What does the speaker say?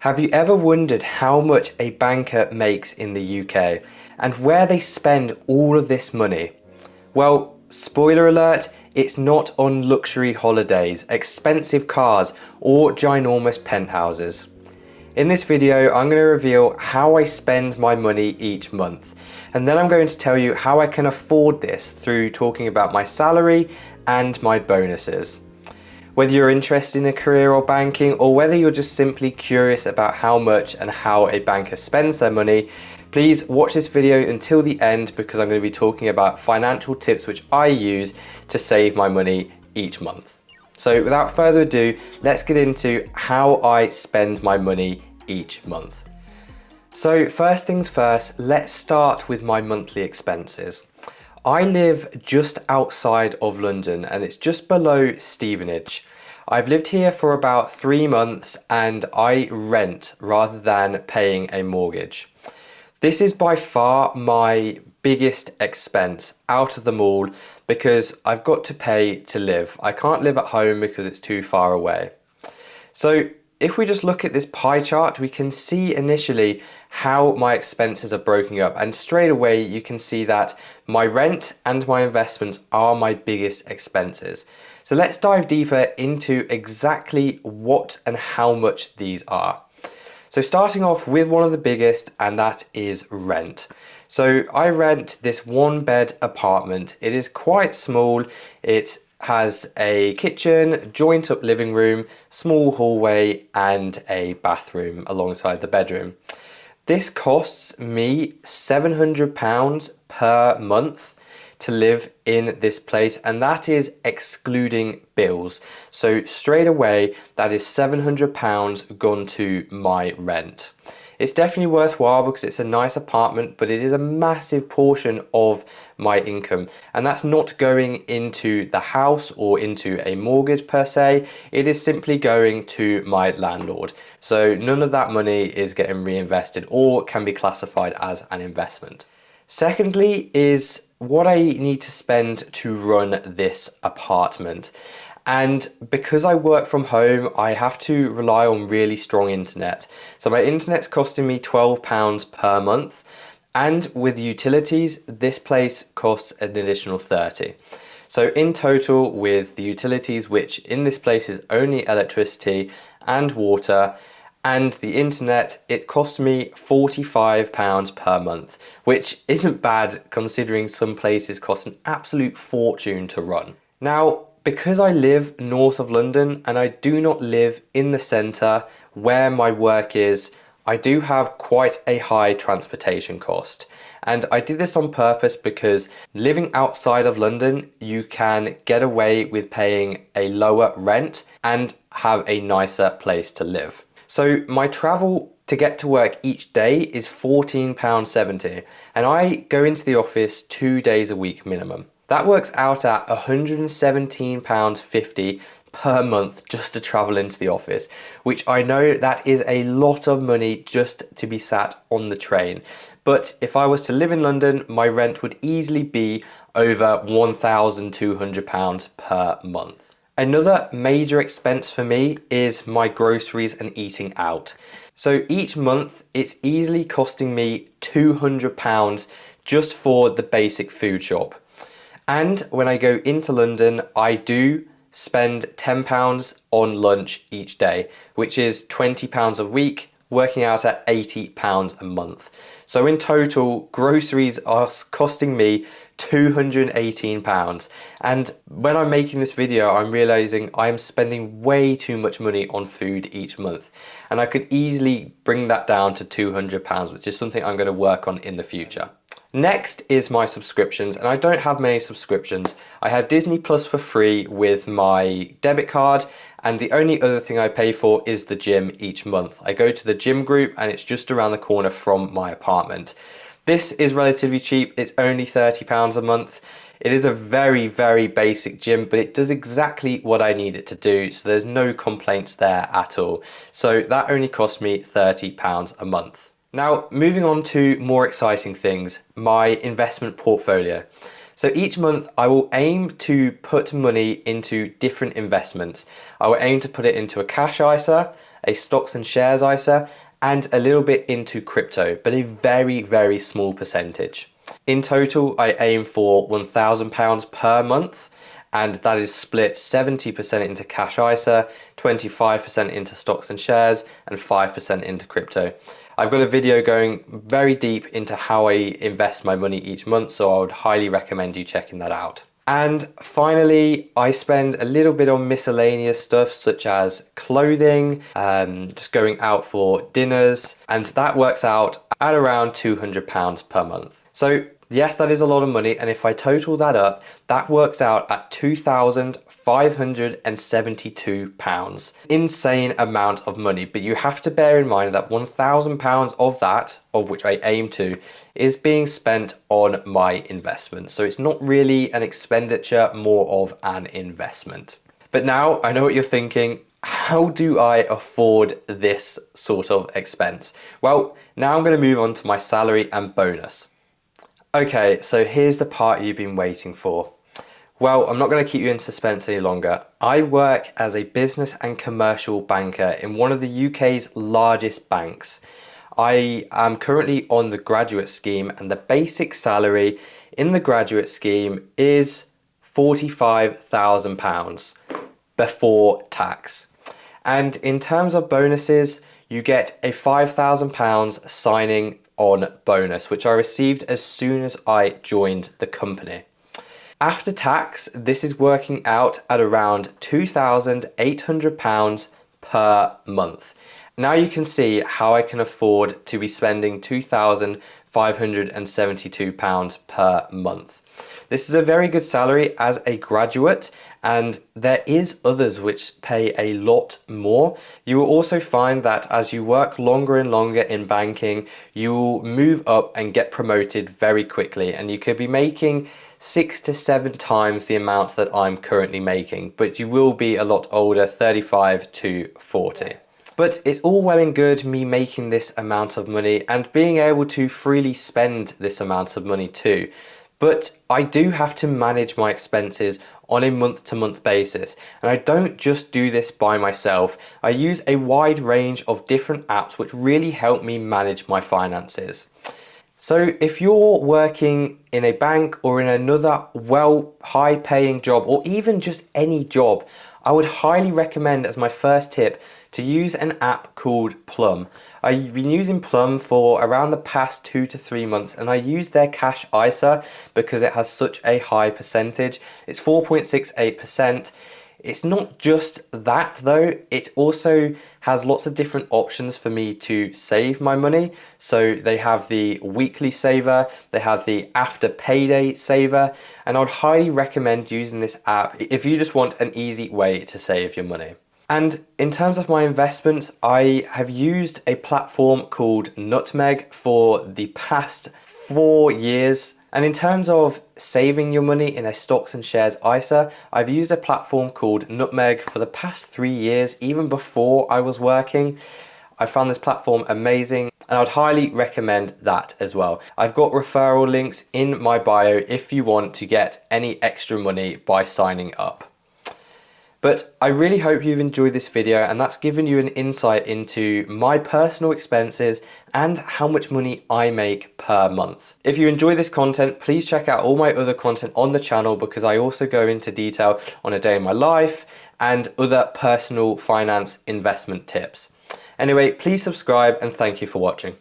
Have you ever wondered how much a banker makes in the UK and where they spend all of this money? Well, spoiler alert, it's not on luxury holidays, expensive cars, or ginormous penthouses. In this video, I'm going to reveal how I spend my money each month, and then I'm going to tell you how I can afford this through talking about my salary and my bonuses. Whether you're interested in a career or banking, or whether you're just simply curious about how much and how a banker spends their money, please watch this video until the end because I'm going to be talking about financial tips which I use to save my money each month. So without further ado, let's get into how I spend my money each month. So first things first, let's start with my monthly expenses. I live just outside of London and it's just below Stevenage. I've lived here for about 3 months and I rent rather than paying a mortgage. This is by far my biggest expense out of them all because I've got to pay to live. I can't live at home because it's too far away. So if we just look at this pie chart, we can see initially how my expenses are broken up, and straight away you can see that my rent and my investments are my biggest expenses. So let's dive deeper into exactly what and how much these are. So starting off with one of the biggest, and that is rent. So I rent this 1-bed apartment. It is quite small. It has a kitchen, joint up living room, small hallway and a bathroom alongside the bedroom. This costs me £700 per month to live in this place, and that is excluding bills. So straight away, that is £700 gone to my rent. It's definitely worthwhile because it's a nice apartment, but it is a massive portion of my income. And that's not going into the house or into a mortgage per se. It is simply going to my landlord. So none of that money is getting reinvested or can be classified as an investment. Secondly is what I need to spend to run this apartment. And because I work from home, I have to rely on really strong internet. So my internet's costing me £12 per month. And with utilities, this place costs an additional £30. So in total with the utilities, which in this place is only electricity and water, and the internet, it costs me £45 per month, which isn't bad considering some places cost an absolute fortune to run. Now, because I live north of London and I do not live in the centre where my work is, I do have quite a high transportation cost. And I did this on purpose because living outside of London, you can get away with paying a lower rent and have a nicer place to live. So my travel to get to work each day is £14.70, and I go into the office 2 days a week minimum. That works out at £117.50 per month just to travel into the office, which I know that is a lot of money just to be sat on the train. But if I was to live in London, my rent would easily be over £1,200 per month. Another major expense for me is my groceries and eating out. So each month it's easily costing me £200 just for the basic food shop. And when I go into London, I do spend £10 on lunch each day, which is £20 a week, working out at £80 a month. So in total, groceries are costing me £218. And when I'm making this video, I'm realizing I'm spending way too much money on food each month. And I could easily bring that down to £200, which is something I'm going to work on in the future. Next is my subscriptions, and I don't have many subscriptions. I have Disney Plus for free with my debit card, and the only other thing I pay for is the gym each month. I go to the gym group and it's just around the corner from my apartment. This is relatively cheap, it's only £30 a month. It is a very, very basic gym, but it does exactly what I need it to do, so there's no complaints there at all. So that only cost me £30 a month. Now, moving on to more exciting things, my investment portfolio. So each month I will aim to put money into different investments. I will aim to put it into a cash ISA, a stocks and shares ISA, and a little bit into crypto, but a very, very small percentage. In total, I aim for £1,000 per month, and that is split 70% into cash ISA, 25% into stocks and shares, and 5% into crypto. I've got a video going very deep into how I invest my money each month, so I would highly recommend you checking that out. And finally, I spend a little bit on miscellaneous stuff such as clothing, just going out for dinners, and that works out at around £200 per month. So yes, that is a lot of money, and if I total that up, that works out at £2,572. Insane amount of money, but you have to bear in mind that £1,000 of that, of which I aim to, is being spent on my investment. So it's not really an expenditure, more of an investment. But now I know what you're thinking. How do I afford this sort of expense? Well, now I'm going to move on to my salary and bonus. Okay, so here's the part you've been waiting for. Well, I'm not going to keep you in suspense any longer. I work as a business and commercial banker in one of the UK's largest banks. I am currently on the graduate scheme, and the basic salary in the graduate scheme is £45,000 before tax. And in terms of bonuses, you get a £5,000 signing on bonus, which I received as soon as I joined the company. After tax, this is working out at around £2,800 per month. Now you can see how I can afford to be spending £2,572 per month. This is a very good salary as a graduate, and there is others which pay a lot more. You will also find that as you work longer and longer in banking, you will move up and get promoted very quickly, and you could be making 6 to 7 times the amount that I'm currently making, but you will be a lot older, 35 to 40. But it's all well and good me making this amount of money and being able to freely spend this amount of money too. But I do have to manage my expenses on a month-to-month basis, and I don't just do this by myself. I use a wide range of different apps which really help me manage my finances. So if you're working in a bank or in another high-paying job, or even just any job, I would highly recommend as my first tip to use an app called Plum. I've been using Plum for around the past 2 to 3 months, and I use their cash ISA because it has such a high percentage. It's 4.68%. It's not just that though, it also has lots of different options for me to save my money. So they have the weekly saver, they have the after payday saver, and I would highly recommend using this app if you just want an easy way to save your money. And in terms of my investments, I have used a platform called Nutmeg for the past 4 years. And in terms of saving your money in a stocks and shares ISA, I've used a platform called Nutmeg for the past 3 years, even before I was working. I found this platform amazing, and I'd highly recommend that as well. I've got referral links in my bio if you want to get any extra money by signing up. But I really hope you've enjoyed this video, and that's given you an insight into my personal expenses and how much money I make per month. If you enjoy this content, please check out all my other content on the channel, because I also go into detail on a day in my life and other personal finance investment tips. Anyway, please subscribe, and thank you for watching.